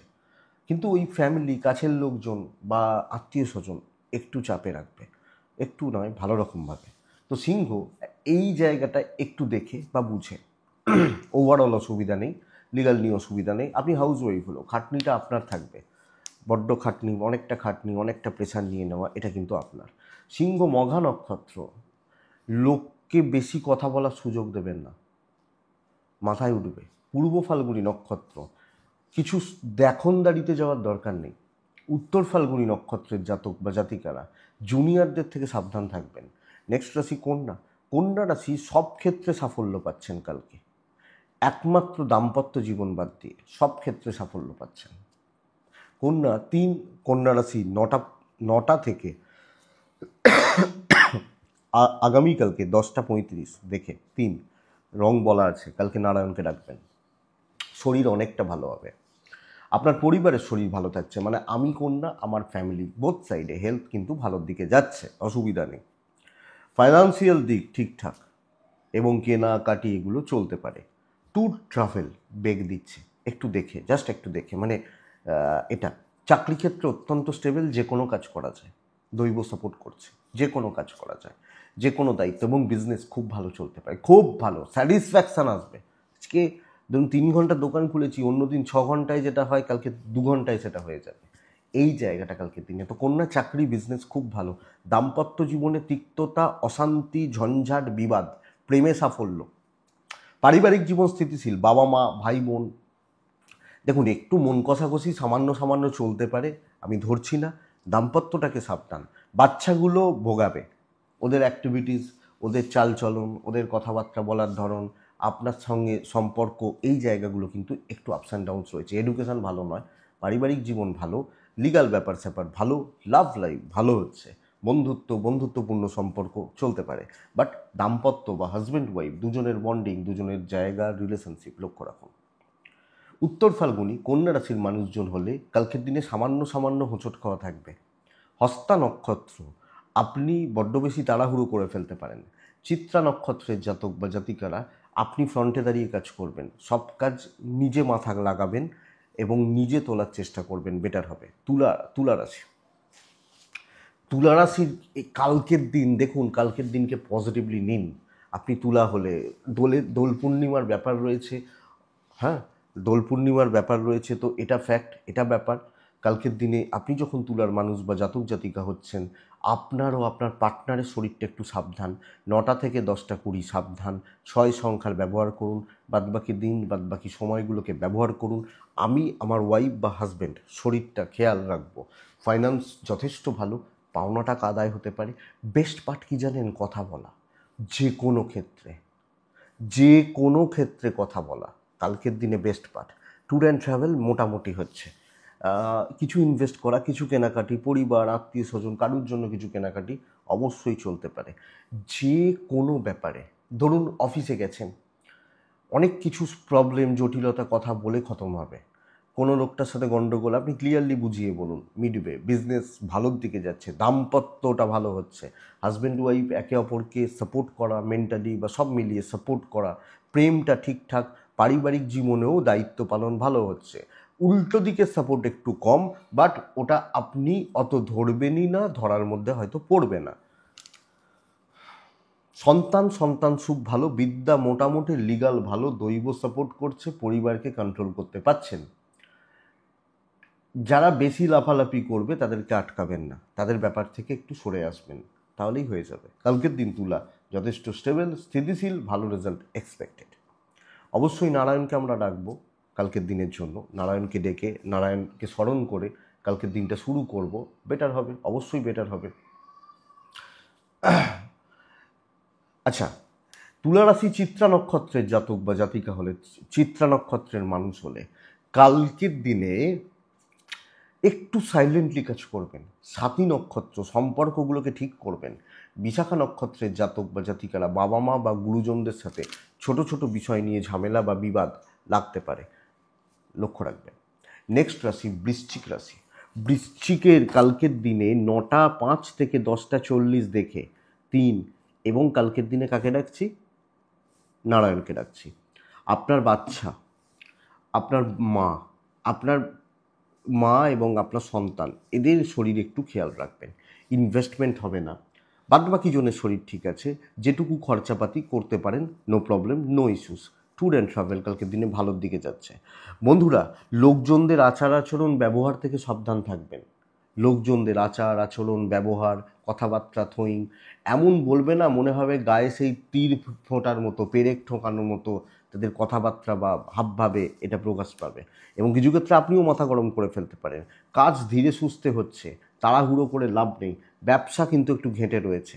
কিন্তু ওই ফ্যামিলি, কাছের লোকজন বা আত্মীয় স্বজন একটু চাপে রাখবে, একটু নয় ভালো রকমভাবে। তো সিংহ এই জায়গাটা একটু দেখে বা বুঝে, ওভারঅল অসুবিধা নেই, লিগাল নিয়ে অসুবিধা নেই। আপনি হাউস ওয়াইফ হলো, খাটনিটা আপনার থাকবে, বড্ড খাটনি, অনেকটা প্রেশার নিয়ে নেওয়া, এটা কিন্তু আপনার। সিংহ মঘা নক্ষত্র, লোককে বেশি কথা বলার সুযোগ দেবেন না, মাথায় উঠবে। পূর্ব ফাল্গুনী নক্ষত্র, কিছু দেখনদারিতে যাওয়ার দরকার নেই। উত্তর ফাল্গুনী নক্ষত্রের জাতক বা জাতিকারা জুনিয়রদের থেকে সাবধান থাকবেন। নেক্সট রাশি কন্যা রাশি, সব ক্ষেত্রে সাফল্য পাচ্ছেন কালকে, একমাত্র দাম্পত্য জীবন বাদ দিয়ে সব ক্ষেত্রে সাফল্য পাচ্ছেন। কন্যা রাশি 9টা থেকে আগামীকালকে 10:35 দেখে 3 রং বলা আছে, কালকে নারায়ণকে ডাকবেন। শরীর অনেকটা ভালো হবে, আপনার পরিবারের শরীর ভালো থাকছে, মানে আমি কন্যা, আমার ফ্যামিলি বোথ সাইডে হেলথ কিন্তু ভালোর দিকে যাচ্ছে, অসুবিধা নেই। ফাইন্যান্সিয়াল দিক ঠিকঠাক এবং কেনাকাটি এগুলো চলতে পারে। ট্যুর ট্রাভেল বেগ দিচ্ছে, একটু দেখে মানে এটা। চাকরি ক্ষেত্রে অত্যন্ত স্টেবল, যে কোনো কাজ করা যায়, দৈব সাপোর্ট করছে, যে কোনো কাজ করা যায়, যে কোনো দায়িত্ব, এবং বিজনেস খুব ভালো চলতে পারে, খুব ভালো স্যাটিসফ্যাকশান আসবে। আজকে ধরুন 3 ঘন্টা দোকান খুলেছি, অন্যদিন 6 ঘন্টায় যেটা হয় কালকে 2 ঘন্টায় সেটা হয়ে যাবে, এই জায়গাটা কালকের দিনে। তো কন্যা চাকরি বিজনেস খুব ভালো। দাম্পত্য জীবনে তিক্ততা, অশান্তি, ঝঞ্ঝাট, বিবাদ, প্রেমে সাফল্য। পারিবারিক জীবন স্থিতিশীল, বাবা মা, ভাই বোন, দেখুন একটু মন কষাকষি সামান্য চলতে পারে, আমি ধরছি না। দাম্পত্যটাকে সাবধান, বাচ্চাগুলো ভোগাবে, ওদের অ্যাক্টিভিটিস, ওদের চালচলন, ওদের কথাবার্তা বলার ধরন, আপনার সঙ্গে সম্পর্ক, এই জায়গাগুলো কিন্তু একটু আপস অ্যান্ড ডাউনস রয়েছে। এডুকেশন ভালো নয়, পারিবারিক জীবন ভালো, লিগাল ব্যাপার স্যাপার ভালো, লাভ লাইফ ভালো হচ্ছে, বন্ধুত্বপূর্ণ সম্পর্ক চলতে পারে। বাট দাম্পত্য বা হাজব্যান্ড ওয়াইফ দুজনের বন্ডিং, দুজনের জায়গা, রিলেশনশিপ লক্ষ্য রাখুন। উত্তর ফাল্গুনী কন্যা রাশির মানুষজন হলে কালকের দিনে সামান্য হোঁচট খাওয়া থাকবে। হস্তা নক্ষত্র, আপনি বড্ড বেশি তাড়াহুড়ো করে ফেলতে পারেন। চিত্রা নক্ষত্রের জাতক বা জাতিকারা, আপনি ফ্রন্টে দাঁড়িয়ে কাজ করবেন, সব কাজ নিজে মাথা লাগাবেন এবং নিজে তোলার চেষ্টা করবেন, বেটার হবে। তুলা রাশির কালকের দিন দেখুন, কালকের দিনকে পজিটিভলি নিন। আপনি তুলা হলে দোল পূর্ণিমার ব্যাপার রয়েছে, হ্যাঁ, দোল পূর্ণিমার ব্যাপার রয়েছে, তো এটা ফ্যাক্ট, এটা ব্যাপার। কালকের দিনে আপনি যখন তুলার মানুষ বা জাতক জাতিকা হচ্ছেন, আপনার ও আপনার পার্টনারের শরীরটা একটু সাবধান। 9টা থেকে 10টা 20 সাবধান। 6 সংখ্যার ব্যবহার করুন, বাদবাকি দিন বাদবাকি সময়গুলোকে ব্যবহার করুন। আমি আমার ওয়াইফ বা হাজব্যান্ড শরীরটা খেয়াল রাখবো। ফাইন্যান্স যথেষ্ট ভালো, পাওনা টাকা আদায় হতে পারে। বেস্ট পার্ট কী জানেন? কথা বলা। যে কোনো ক্ষেত্রে, যে কোনো ক্ষেত্রে কথা বলা কালকের দিনে best part. Tour and travel মোটামুটি হচ্ছে, কিছু ইনভেস্ট করা, কিছু কেনাকাটি, পরিবার আত্মীয় স্বজন কারুর জন্য কিছু কেনাকাটি অবশ্যই চলতে পারে। যে কোনো ব্যাপারে, ধরুন অফিসে গেছেন, অনেক কিছু প্রবলেম জটিলতা কথা বলে খতম হবে। কোনো লোকটার সাথে গণ্ডগোল আপনি ক্লিয়ারলি বুঝিয়ে বলুন, মিটবে। বিজনেস ভালোর দিকে যাচ্ছে, দাম্পত্যটা ভালো হচ্ছে, হাজব্যান্ড ওয়াইফ একে অপরকে সাপোর্ট করা, মেন্টালি বা সব মিলিয়ে সাপোর্ট করা, প্রেমটা ঠিকঠাক, পারিবারিক জীবনেও দায়িত্ব পালন ভালো হচ্ছে। উল্টো দিকে সাপোর্ট একটু কম, বাট ওটা আপনি অত ধরবেনই না, ধরার মধ্যে হয়তো পড়বে না। সন্তান সুখ ভালো, বিদ্যা মোটামুটি, লিগাল ভালো, দৈব সাপোর্ট করছে, পরিবারকে কন্ট্রোল করতে পারছেন। যারা বেশি লাফালাফি করবে তাদেরকে আটকাবেন না, তাদের ব্যাপার থেকে একটু সরে আসবেন, তাহলেই হয়ে যাবে। কালকের দিন তুলা যথেষ্ট স্টেবল, স্থিতিশীল, ভালো রেজাল্ট এক্সপেক্টেড। অবশ্যই নারায়ণকে আমরা ডাকবো কালকের দিনের জন্য। নারায়ণকে ডেকে, নারায়ণকে স্মরণ করে কালকের দিনটা শুরু করব, বেটার হবে, অবশ্যই বেটার হবে। আচ্ছা, তুলা রাশি চিত্রা নক্ষত্রের জাতক বা জাতিকা হলে, চিত্রা নক্ষত্রের মানুষ হলে কালকের দিনে একটু সাইলেন্টলি কাজ করবেন। সাথী নক্ষত্র, সম্পর্কগুলোকে ঠিক করবেন। বিশাখা নক্ষত্রের জাতক বা জাতিকারা বাবা মা বা গুরুজনদের সাথে ছোট ছোট বিষয় নিয়ে ঝামেলা বা বিবাদ লাগতে পারে, লক্ষ্য রাখবেন। নেক্সট রাশি বৃশ্চিক রাশি। বৃশ্চিকের কালকের দিনে 9টা 5 থেকে 10টা 40 দেখে 3, এবং কালকের দিনে কাকে ডাকছি? নারায়ণকে ডাকছি। আপনার বাচ্চা, আপনার মা, আপনার মা এবং আপনার সন্তান, এদের শরীর একটু খেয়াল রাখবেন। ইনভেস্টমেন্ট হবে না, বাদবাকি জনের শরীর ঠিক আছে, যেটুকু খরচাপাতি করতে পারেন no problem, no issues. Tour and travel কালকের দিনে ভালোর দিকে যাচ্ছে। বন্ধুরা, লোকজনদের আচার আচরণ ব্যবহার থেকে সাবধান থাকবেন। লোকজনদের আচার আচরণ ব্যবহার, কথাবার্তা থইং এমন বলবে না মনে হবে গায়ে সেই তীর ফোঁটার মতো, পেরেক ঠোকানোর মতো তাদের কথাবার্তা বা ভাবভাবে এটা প্রকাশ পাবে, এবং কিছু ক্ষেত্রে আপনিও মাথা গরম করে ফেলতে পারেন। কাজ ধীরে সুস্থে হচ্ছে, তাড়াহুড়ো করে লাভ নেই। ব্যবসা কিন্তু একটু ঘেঁটে রয়েছে,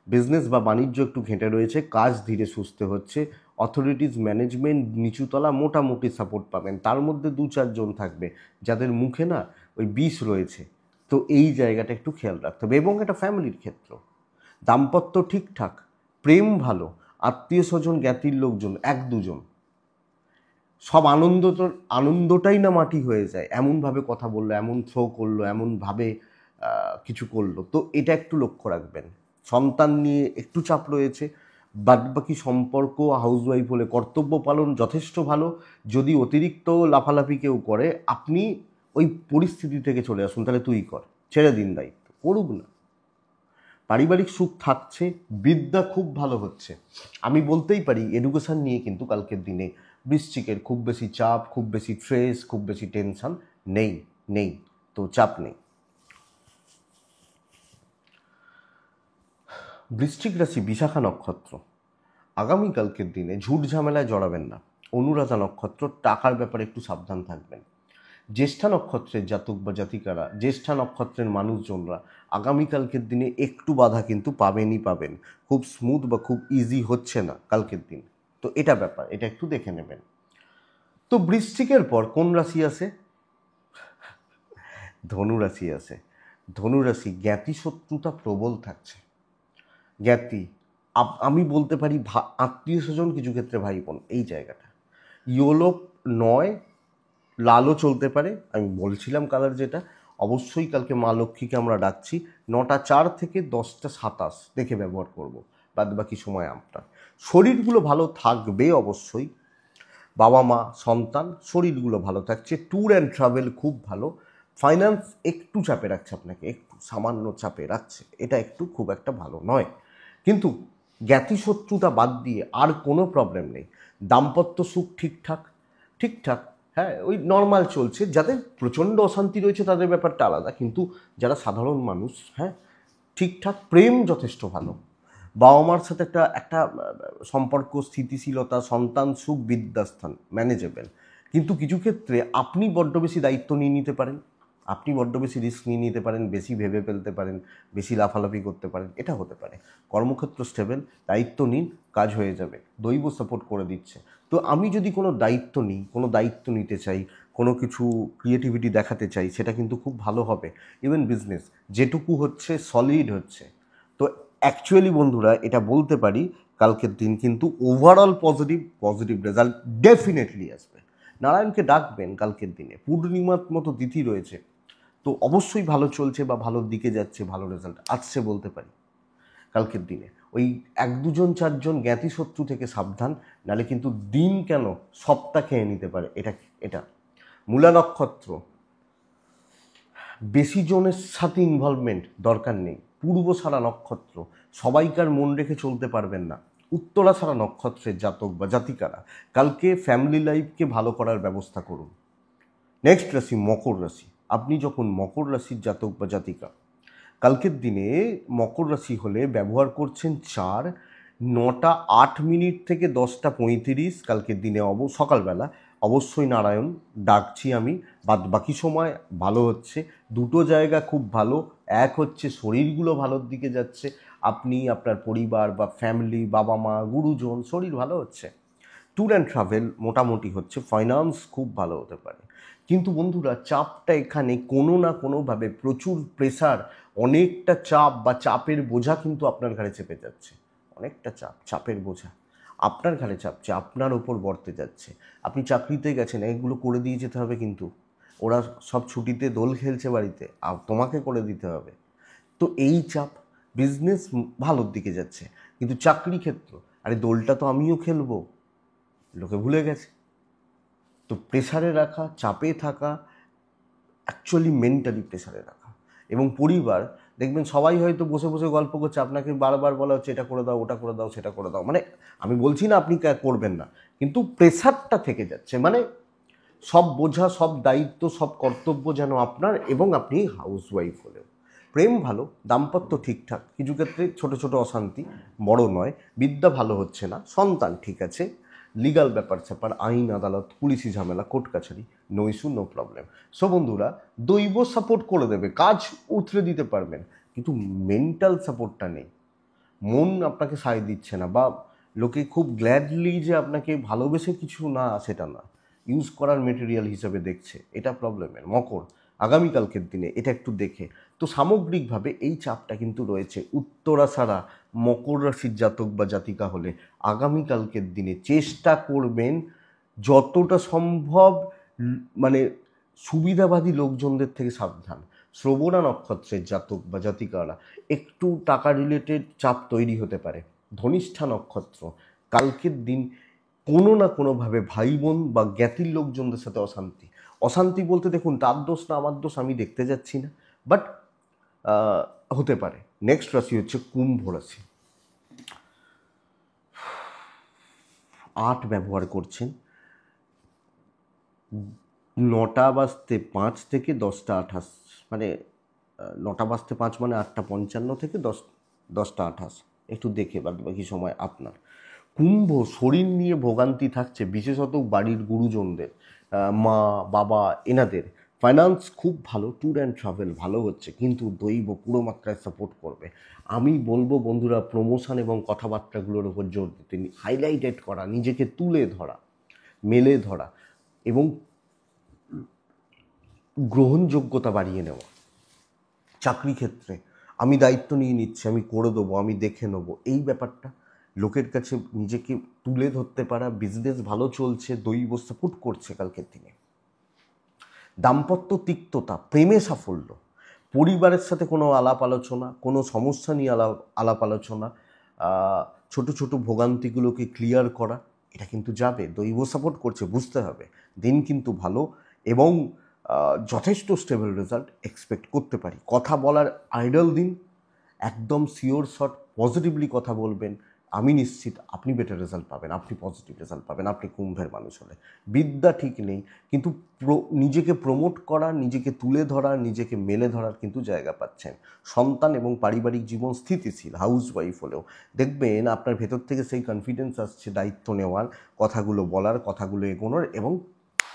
বিজনেস বা বাণিজ্য একটু ঘেঁটে রয়েছে, কাজ ধীরে সুস্থে হচ্ছে। অথরিটিস, ম্যানেজমেন্ট, নিচুতলা মোটামুটি সাপোর্ট পাবেন। তার মধ্যে 2-4 জন থাকবে যাদের মুখে না ওই বিষ রয়েছে, তো এই জায়গাটা একটু খেয়াল রাখতে হবে। এবং এটা ফ্যামিলির ক্ষেত্র, দাম্পত্য ঠিকঠাক, প্রেম ভালো, আত্মীয় স্বজন জ্ঞাতির লোকজন 1-2 জন, সব আনন্দটাই না মাটি হয়ে যায়, এমনভাবে কথা বললো, এমন থ্রো করলো, এমনভাবে কিছু করলো, তো এটা একটু লক্ষ্য রাখবেন। সন্তান নিয়ে একটু চাপ রয়েছে, বাদবাকি সম্পর্ক, হাউসওয়াইফ হলে কর্তব্য পালন যথেষ্ট ভালো। যদি অতিরিক্ত লাফালাফি কেউ করে, আপনি ওই পরিস্থিতি থেকে চলে আসুন, তাহলে তুই কর, ছেড়ে দিন দায়িত্ব, করুক না। পারিবারিক সুখ থাকছে, বিদ্যা খুব ভালো হচ্ছে। আমি বলতেই পারি এডুকেশান নিয়ে কিন্তু কালকের দিনে বৃশ্চিকের খুব বেশি চাপ, খুব বেশি স্ট্রেস, খুব বেশি টেনশন নেই, নেই, তো চাপ নেই। বৃশ্চিক রাশি বিশাখা নক্ষত্র, আগামীকালকের দিনে ঝুট ঝামেলায় জড়াবেন না। অনুরাধা নক্ষত্র, টাকার ব্যাপারে একটু সাবধান থাকবেন। জ্যেষ্ঠা নক্ষত্রের জাতক বা জাতিকারা, জ্যেষ্ঠা নক্ষত্রের মানুষজনরা আগামীকালকের দিনে একটু বাধা কিন্তু পাবেনই পাবেন। খুব স্মুথ বা খুব ইজি হচ্ছে না কালকের দিন, তো এটা ব্যাপার, এটা একটু দেখে নেবেন। তো বৃশ্চিকের পর কোন রাশি আসে? ধনুরাশি আসে। ধনুরাশি, জ্ঞাতি শত্রুতা প্রবল থাকছে। জ্ঞাতি, আমি বলতে পারি আত্মীয় স্বজন, কিছু ক্ষেত্রে ভাই বোন, এই জায়গাটা ইয়োলোপ নয়, লালও চলতে পারে। আমি বলছিলাম কালার যেটা, অবশ্যই কালকে মা লক্ষ্মীকে আমরা ডাকছি। 9টা 4 থেকে 10টা 27 দেখে ব্যবহার করব, বাদ বাকি সময় আপনার শরীরগুলো ভালো থাকবে অবশ্যই। বাবা মা সন্তান শরীরগুলো ভালো থাকছে। ট্যুর অ্যান্ড ট্রাভেল খুব ভালো। ফাইন্যান্স একটু চাপে রাখছে আপনাকে, একটু সামান্য চাপে রাখছে, এটা একটু খুব একটা ভালো নয়, কিন্তু জ্ঞাতি শত্রুতা বাদ দিয়ে আর কোনো প্রবলেম নেই। দাম্পত্য সুখ ঠিকঠাক, ঠিকঠাক, হ্যাঁ ওই নর্মাল চলছে। যাদের প্রচণ্ড অশান্তি রয়েছে তাদের ব্যাপারটা আলাদা, কিন্তু যারা সাধারণ মানুষ, হ্যাঁ ঠিকঠাক। প্রেম যথেষ্ট ভালো, বাবা মার সাথে একটা একটা সম্পর্ক, স্থিতিশীলতা, সন্তান সুখ, বিদ্যাস্থান ম্যানেজেবল। কিন্তু কিছু ক্ষেত্রে আপনি বড্ড বেশি দায়িত্ব নিয়ে নিতে পারেন, আপনি বড্ড বেশি রিস্ক নিয়ে নিতে পারেন, বেশি ভেবে ফেলতে পারেন, বেশি লাফালাফি করতে পারেন, এটা হতে পারে। কর্মক্ষেত্র স্টেবল, দায়িত্ব নিন, কাজ হয়ে যাবে, দৈব সাপোর্ট করে দিচ্ছে। তো আমি যদি কোনো দায়িত্ব নিই, কোনো দায়িত্ব নিতে চাই, কোনো কিছু ক্রিয়েটিভিটি দেখাতে চাই, সেটা কিন্তু খুব ভালো হবে। ইভেন বিজনেস যেটুকু হচ্ছে সলিড হচ্ছে। তো অ্যাকচুয়ালি বন্ধুরা এটা বলতে পারি কালকের দিন কিন্তু ওভারঅল পজিটিভ রেজাল্ট ডেফিনেটলি আসবে। নারায়ণকে ডাকবেন কালকের দিনে, পূর্ণিমার মতো তিথি রয়েছে, তো অবশ্যই ভালো চলছে বা ভালোর দিকে যাচ্ছে, ভালো রেজাল্ট আসছে বলতে পারি কালকের দিনে। ওই 1-2-4 জ্ঞাতি শত্রু থেকে সাবধান, নাহলে কিন্তু দিন কেন সপ্তাহ খেয়ে নিতে পারে। এটা মূলা নক্ষত্র, বেশি জনের সাথে ইনভলভমেন্ট দরকার নেই। পূর্বসারা নক্ষত্র, সবাইকার মন রেখে চলতে পারবেন না। উত্তরাসারা নক্ষত্রের জাতক বা জাতিকারা কালকে ফ্যামিলি লাইফকে ভালো করার ব্যবস্থা করুন। নেক্সট রাশি মকর রাশি। আপনি যখন মকর রাশির জাতক বা জাতিকা, কালকের দিনে মকর রাশি হলে ব্যবহার করছেন 4, 9:08 থেকে 10:35 কালকের দিনে সকালবেলা অবশ্যই নারায়ণ ডাকছি আমি। বাকি সময় ভালো হচ্ছে। দুটো জায়গা খুব ভালো। এক হচ্ছে শরীরগুলো ভালোর দিকে যাচ্ছে, আপনি আপনার পরিবার বা ফ্যামিলি, বাবা মা, গুরুজন, শরীর ভালো হচ্ছে। ট্যুর অ্যান্ড ট্রাভেল মোটামুটি হচ্ছে, ফাইন্যান্স খুব ভালো হতে পারে। কিন্তু বন্ধুরা চাপটা এখানে কোনো না কোনোভাবে প্রচুর প্রেসার, অনেকটা চাপ বা চাপের বোঝা কিন্তু আপনার ঘাড়ে চেপে যাচ্ছে। অনেকটা চাপের বোঝা আপনার ঘাড়ে চাপছে, আপনার ওপর বর্তে যাচ্ছে। আপনি চাকরিতে গেছেন, এগুলো করে দিয়ে যেতে হবে, কিন্তু ওরা সব ছুটিতে দোল খেলছে বাড়িতে, আর তোমাকে করে দিতে হবে। তো এই চাপ, বিজনেস ভালোর দিকে যাচ্ছে, কিন্তু চাকরি ক্ষেত্র, আরে দোলটা তো আমিও খেলবো, লোকে ভুলে গেছে। তো প্রেসারে রাখা, চাপে থাকা, অ্যাকচুয়ালি মেন্টালি প্রেসারে রাখা। এবং পরিবার দেখবেন সবাই হয়তো বসে বসে গল্প করছে, আপনাকে বারবার বলা হচ্ছে এটা করে দাও, ওটা করে দাও, সেটা করে দাও। মানে আমি বলছি না আপনি করবেন না, কিন্তু প্রেসারটা থেকে যাচ্ছে। মানে সব বোঝা, সব দায়িত্ব, সব কর্তব্য যেন আপনার, এবং আপনি হাউস ওয়াইফ হলেও। প্রেম ভালো, দাম্পত্য ঠিকঠাক, কিছু ক্ষেত্রে ছোট ছোট অশান্তি, বড় নয়। বিদ্যা ভালো হচ্ছে না, সন্তান ঠিক আছে। লিগাল ব্যাপার স্যাপার, আইন আদালত, পুলিশি ঝামেলা, কোর্ট কাছারি, no issue, no problem. So বন্ধুরা, দৈব সাপোর্ট করে দেবে, কাজ উতরে দিতে পারবেন, কিন্তু মেন্টাল সাপোর্টটা নেই। মন আপনাকে সায় দিচ্ছে না, বা লোকে খুব গ্ল্যাডলি যে আপনাকে ভালোবেসে কিছু না, সেটা না, ইউজ করার মেটেরিয়াল হিসেবে দেখছে। এটা প্রবলেমের মকর আগামীকালকের দিনে, এটা একটু দেখে। তো সামগ্রিকভাবে এই চাপটা কিন্তু রয়েছে। উত্তরাষাঢ়া মকর রাশির জাতক বা জাতিকা হলে আগামীকালকের দিনে চেষ্টা করবেন যতটা সম্ভব মানে সুবিধাবাদী লোকজনদের থেকে সাবধান। শ্রবণা নক্ষত্রের জাতক বা জাতিকারা একটু টাকা রিলেটেড চাপ তৈরি হতে পারে। ধনিষ্ঠা নক্ষত্র, কালকের দিন কোনো না কোনোভাবে ভাই বোন বা জ্ঞাতির লোকজনদের সাথে অশান্তি। অশান্তি বলতে দেখুন তার দোষ না আমার দোষ আমি দেখতে যাচ্ছি না, বাট হতে পারে। নেক্সট রাশি হচ্ছে কুম্ভ রাশি। 8 ব্যবহার করছেন, 9:05 থেকে 10:28, মানে 9:05 মানে 8:55 থেকে 10:28, একটু দেখে বাকি সময় আপনার। কুম্ভ শরীর নিয়ে ভোগান্তি থাকছে, বিশেষত বাড়ির গুরুজনদের, মা বাবা এনাদের। ফাইন্যান্স খুব ভালো, ট্যুর অ্যান্ড ট্রাভেল ভালো হচ্ছে, কিন্তু দৈব পুরো মাত্রায় সাপোর্ট করবে। আমি বলবো বন্ধুরা, প্রমোশন এবং কথাবার্তাগুলোর উপর জোর দিতে, হাইলাইটেড করা, নিজেকে তুলে ধরা, মেলে ধরা, এবং গ্রহণযোগ্যতা বাড়িয়ে নেওয়া। চাকরি ক্ষেত্রে আমি দায়িত্ব নিয়ে নিচ্ছি, আমি করে দেবো, আমি দেখে নেবো, এই ব্যাপারটা লোকের কাছে নিজেকে তুলে ধরতে পারা। বিজনেস ভালো চলছে, দৈব সাপোর্ট করছে কালকের দিনে। দাম্পত্য তিক্ততা, প্রেমে সাফল্য, পরিবারের সাথে কোনো আলাপ আলোচনা, কোনো সমস্যা নিয়ে আলাপ আলোচনা, ছোট ছোট ভোগান্তিগুলোকে ক্লিয়ার করা, এটা কিন্তু যাবে। দৈব সাপোর্ট করছে, বুঝতে হবে। দিন কিন্তু ভালো, এবং যথেষ্ট স্টেবল রেজাল্ট এক্সপেক্ট করতে পারি। কথা বলার আইডল দিন, একদম শিওর শট পজিটিভলি কথা বলবেন, আমি নিশ্চিত আপনি বেটার রেজাল্ট পাবেন, আপনি পজিটিভ রেজাল্ট পাবেন, আপনি কুম্ভের মানুষ হলে। বিদ্যা ঠিক নেই, কিন্তু নিজেকে প্রমোট করা, নিজেকে তুলে ধরা, নিজেকে মেলে ধরার কিন্তু জায়গা পাচ্ছেন। সন্তান এবং পারিবারিক জীবন স্থিতিশীল, হাউস ওয়াইফ হলেও দেখবেন আপনার ভেতর থেকে সেই কনফিডেন্স আসছে দায়িত্ব নেওয়ার, কথাগুলো বলার, কথাগুলো এগোনোর এবং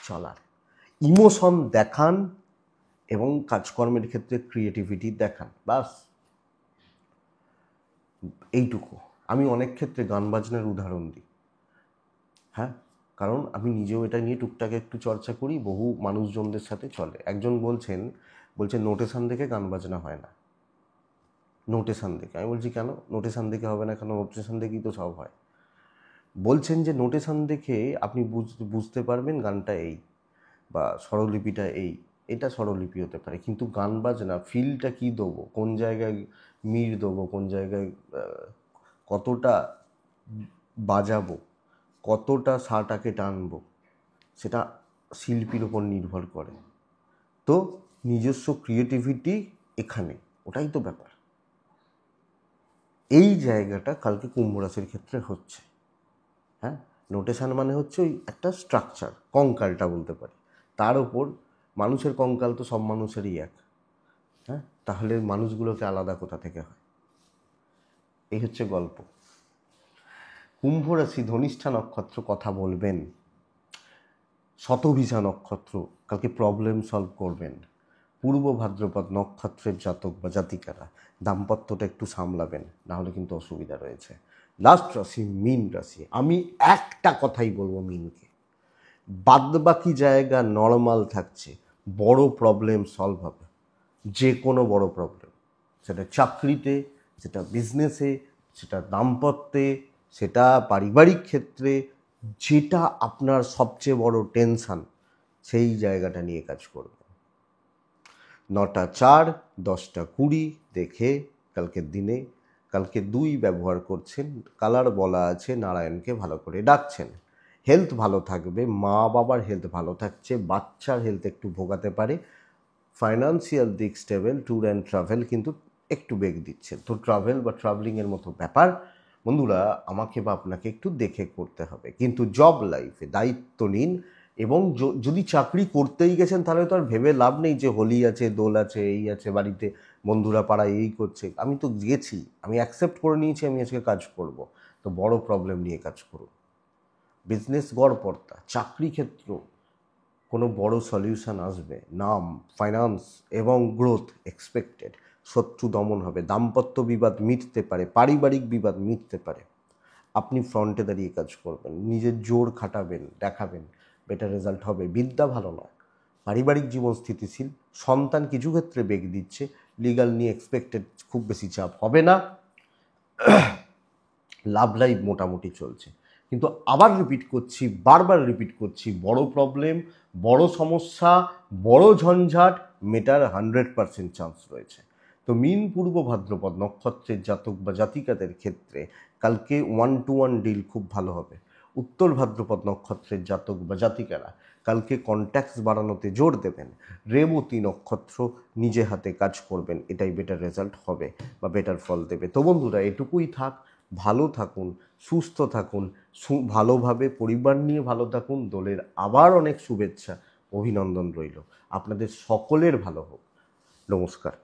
চলার। ইমোশন দেখান এবং কাজকর্মের ক্ষেত্রে ক্রিয়েটিভিটি দেখান, বাস এইটুকু। আমি অনেক ক্ষেত্রে গান বাজনার উদাহরণ দিই, হ্যাঁ, কারণ আমি নিজেও এটা নিয়ে টুকটাক একটু চর্চা করি, বহু মানুষজনদের সাথে চলে। একজন বলছে নোটেশন দেখে গান বাজনা হয় না। নোটেশন দেখে, আমি বলছি কেন নোটেশন দেখে হবে না, কেন নোটেশন দেখেই তো সব হয়। বলছেন যে নোটেশন দেখে আপনি বুঝতে পারবেন গানটা এই বা স্বরলিপিটা এটা স্বরলিপি হতে পারে, কিন্তু গান বাজনা ফিলটা কী দেবো, কোন জায়গায় মির দেবো, কোন জায়গায় কতটা বাজাবো, কতটা সাটাকে টানবো, সেটা শিল্পীর ওপর নির্ভর করে। তো নিজস্ব ক্রিয়েটিভিটি এখানে, ওটাই তো ব্যাপার। এই জায়গাটা কালকে কুম্ভ রাশির ক্ষেত্রে হচ্ছে। হ্যাঁ, নোটেশন মানে হচ্ছে ওই একটা স্ট্রাকচার, কঙ্কালটা বলতে পারি। তার ওপর মানুষের কঙ্কাল তো সব মানুষেরই এক, হ্যাঁ, তাহলে মানুষগুলোকে আলাদা কোথা থেকে হয়? এই হচ্ছে গল্প। কুম্ভ রাশি ধনিষ্ঠা নক্ষত্র কথা বলবেন, শতভিষা নক্ষত্র কালকে প্রবলেম সলভ করবেন, পূর্ব ভাদ্রপদ নক্ষত্রের জাতক বা জাতিকারা দাম্পত্যটা একটু সামলাবেন, নাহলে কিন্তু অসুবিধা রয়েছে। লাস্ট রাশি মীন রাশি। আমি একটা কথাই বলবো মীনকে, বাদবাকি জায়গা নর্মাল থাকছে, বড় প্রবলেম সলভ হবে, যে কোনো বড় প্রবলেম, সেটা চাকরিতে, সেটা বিজনেসে, সেটা দাম্পত্যে, সেটা পারিবারিক ক্ষেত্রে, যেটা আপনার সবচেয়ে বড় টেনশান, সেই জায়গাটা নিয়ে কাজ করবে। 9টা 4, 10টা 20 দেখে কালকের দিনে, কালকে 2 ব্যবহার করছেন, কালার বলা আছে, নারায়ণকে ভালো করে ডাকছেন। হেলথ ভালো থাকবে, মা বাবার হেলথ ভালো থাকছে, বাচ্চার হেলথ একটু ভোগাতে পারে, ফাইন্যান্সিয়াল দিক স্টেবল, ট্যুর অ্যান্ড ট্রাভেল কিন্তু একটু বেগ দিচ্ছে। তো ট্রাভেল বা ট্রাভেলিংয়ের মতো ব্যাপার বন্ধুরা আমাকে বা আপনাকে একটু দেখে করতে হবে। কিন্তু জব লাইফে দায়িত্ব নিন, এবং যদি চাকরি করতেই গেছেন তাহলে তো আর ভেবে লাভ নেই যে হোলি আছে, দোল আছে, এই আছে, বাড়িতে বন্ধুরা পাড়ায় এই করছে, আমি তো গেছি, আমি অ্যাকসেপ্ট করে নিয়েছি, আমি আজকে কাজ করব। তো বড় প্রবলেম নিয়ে কাজ করুন। বিজনেস গড়পড়তা, চাকরি ক্ষেত্র কোনো বড় সলিউশন আসবে, নাম, ফাইন্যান্স এবং গ্রোথ এক্সপেক্টেড, শত্রু দমন হবে, দাম্পত্য বিবাদ মিটতে পারে, পারিবারিক বিবাদ মিটতে পারে। আপনি ফ্রন্টে দাঁড়িয়ে কাজ করবেন, নিজের জোর খাটাবেন, দেখাবেন, বেটার রেজাল্ট হবে। বিদ্যা ভালো নয়, পারিবারিক জীবন স্থিতিশীল, সন্তান কিছু ক্ষেত্রে বেগ দিচ্ছে, লিগাল নিয়ে এক্সপেক্টেড খুব বেশি চাপ হবে না, লাভ লাইফ মোটামুটি চলছে। কিন্তু আবার রিপিট করছি, বারবার রিপিট করছি, বড় প্রবলেম, বড় সমস্যা, বড় ঝঞ্ঝাট মেটার 100% চান্স রয়েছে। তো মীন পূর্ব ভাদ্রপদ নক্ষত্রের জাতক বা জাতিকাদের ক্ষেত্রে কালকে 1-to-1 ডিল খুব ভালো হবে। উত্তর ভাদ্রপদ নক্ষত্রের জাতক বা জাতিকারা কালকে কন্ট্যাক্টস বাড়ানোতে জোর দেবেন। রেবতী নক্ষত্র নিজে হাতে কাজ করবেন, এটাই বেটার রেজাল্ট হবে বা বেটার ফল দেবে। তো বন্ধুরা এটুকুই থাক, ভালো থাকুন, সুস্থ থাকুন, ভালোভাবে পরিবার নিয়ে ভালো থাকুন। দোলের আবার অনেক শুভেচ্ছা, অভিনন্দন রইল, আপনাদের সকলের ভালো হোক। নমস্কার।